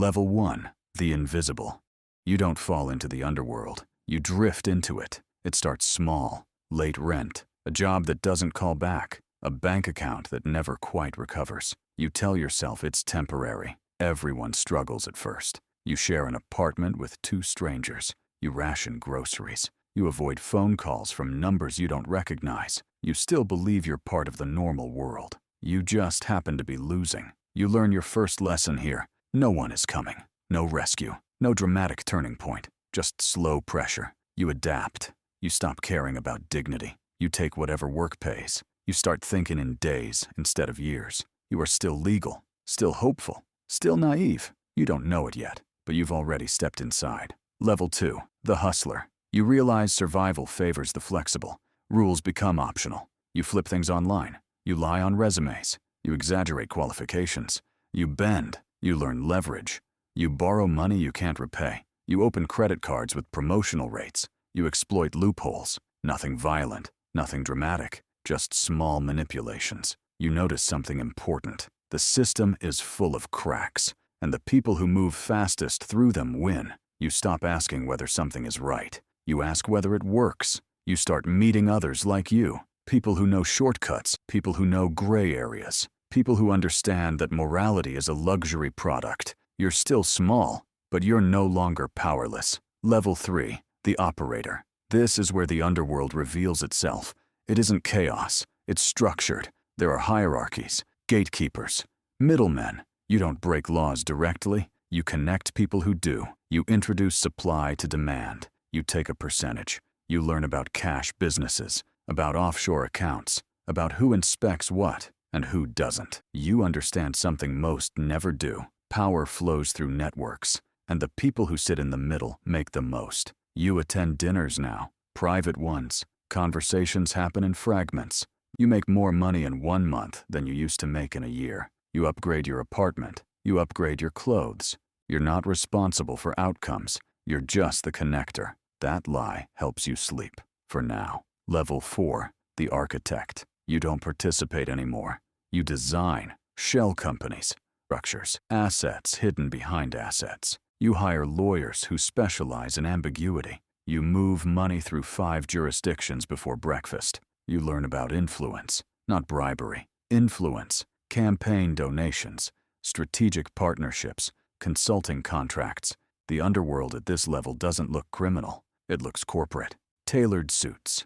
Level 1. The invisible. You don't fall into the underworld. You drift into it. It starts small. Late rent. A job that doesn't call back. A bank account that never quite recovers. You tell yourself it's temporary. Everyone struggles at first. You share an apartment with 2 strangers. You ration groceries. You avoid phone calls from numbers you don't recognize. You still believe you're part of the normal world. You just happen to be losing. You learn your first lesson here. No one is coming. No rescue. No dramatic turning point. Just slow pressure. You adapt. You stop caring about dignity. You take whatever work pays. You start thinking in days instead of years. You are still legal, still hopeful, still naive. You don't know it yet, but you've already stepped inside. Level 2. The hustler. You realize survival favors the flexible. Rules become optional. You flip things online. You lie on resumes. You exaggerate qualifications. You bend. You learn leverage. You borrow money you can't repay. You open credit cards with promotional rates. You exploit loopholes. Nothing violent, nothing dramatic, just small manipulations. You notice something important. The system is full of cracks, and the people who move fastest through them win. You stop asking whether something is right. You ask whether it works. You start meeting others like you. People who know shortcuts, people who know gray areas, people who understand that morality is a luxury product. You're still small, but you're no longer powerless. Level 3. The operator. This is where the underworld reveals itself. It isn't chaos. It's structured. There are hierarchies, gatekeepers, middlemen. You don't break laws directly. You connect people who do. You introduce supply to demand. You take a percentage. You learn about cash businesses, about offshore accounts, about who inspects what and who doesn't. You understand something most never do. Power flows through networks, and the people who sit in the middle make the most. You attend dinners now, private ones. Conversations happen in fragments. You make more money in 1 month than you used to make in a year. You upgrade your apartment. You upgrade your clothes. You're not responsible for outcomes. You're just the connector. That lie helps you sleep, for now. Level 4. The architect. You don't participate anymore. You design. Shell companies. Structures. Assets hidden behind assets. You hire lawyers who specialize in ambiguity. You move money through 5 jurisdictions before breakfast. You learn about influence, not bribery. Influence, campaign donations, strategic partnerships, consulting contracts. The underworld at this level doesn't look criminal. It looks corporate. Tailored suits.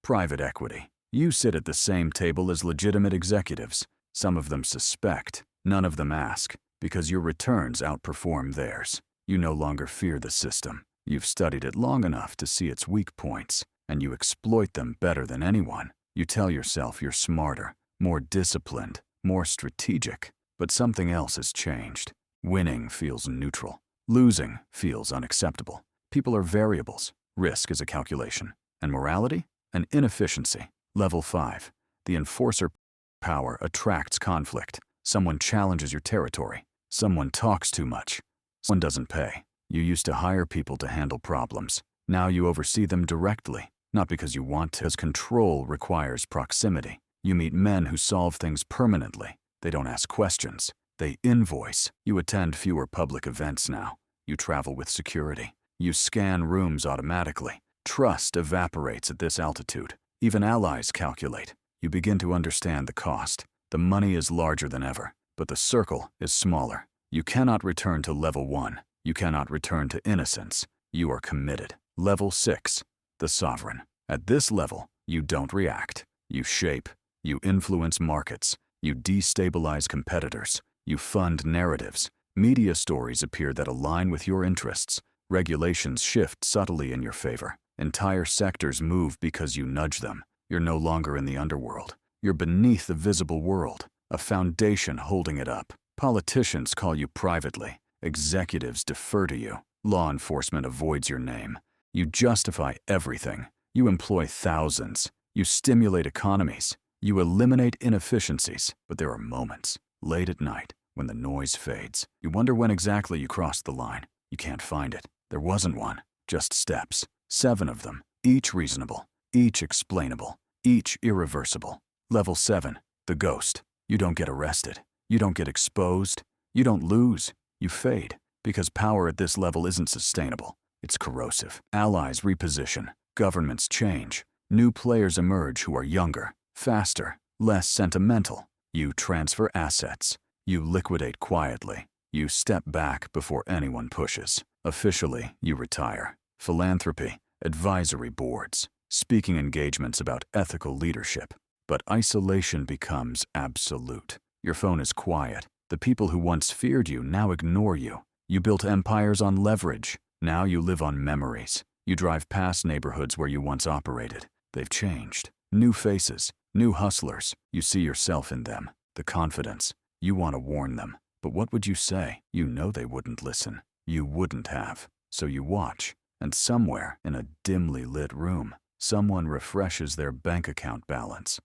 Private equity. You sit at the same table as legitimate executives. Some of them suspect, none of them ask, because your returns outperform theirs. You no longer fear the system. You've studied it long enough to see its weak points, and you exploit them better than anyone. You tell yourself you're smarter, more disciplined, more strategic, but something else has changed. Winning feels neutral. Losing feels unacceptable. People are variables. Risk is a calculation. And morality? An inefficiency. Level 5. The enforcer. Power attracts conflict. Someone challenges your territory. Someone talks too much. Someone doesn't pay. You used to hire people to handle problems. Now you oversee them directly, not because you want to, as control requires proximity. You meet men who solve things permanently. They don't ask questions. They invoice. You attend fewer public events now. You travel with security. You scan rooms automatically. Trust evaporates at this altitude. Even allies calculate. You begin to understand the cost. The money is larger than ever, but the circle is smaller. You cannot return to level 1. You cannot return to innocence. You are committed. Level 6. The sovereign. At this level, you don't react. You shape. You influence markets. You destabilize competitors. You fund narratives. Media stories appear that align with your interests. Regulations shift subtly in your favor. Entire sectors move because you nudge them. You're no longer in the underworld. You're beneath the visible world, a foundation holding it up. Politicians call you privately. Executives defer to you. Law enforcement avoids your name. You justify everything. You employ thousands. You stimulate economies. You eliminate inefficiencies. But there are moments, late at night, when the noise fades. You wonder when exactly you crossed the line. You can't find it. There wasn't one, just steps. 7 of them, each reasonable, each explainable, each irreversible. Level 7, the ghost. You don't get arrested. You don't get exposed. You don't lose. You fade, because power at this level isn't sustainable. It's corrosive. Allies reposition. Governments change. New players emerge who are younger, faster, less sentimental. You transfer assets. You liquidate quietly. You step back before anyone pushes. Officially, you retire. Philanthropy, advisory boards, speaking engagements about ethical leadership. But isolation becomes absolute. Your phone is quiet. The people who once feared you now ignore you. You built empires on leverage. Now you live on memories. You drive past neighborhoods where you once operated. They've changed. New faces, new hustlers. You see yourself in them. The confidence. You want to warn them. But what would you say? You know they wouldn't listen. You wouldn't have. So you watch. And somewhere in a dimly lit room, someone refreshes their bank account balance.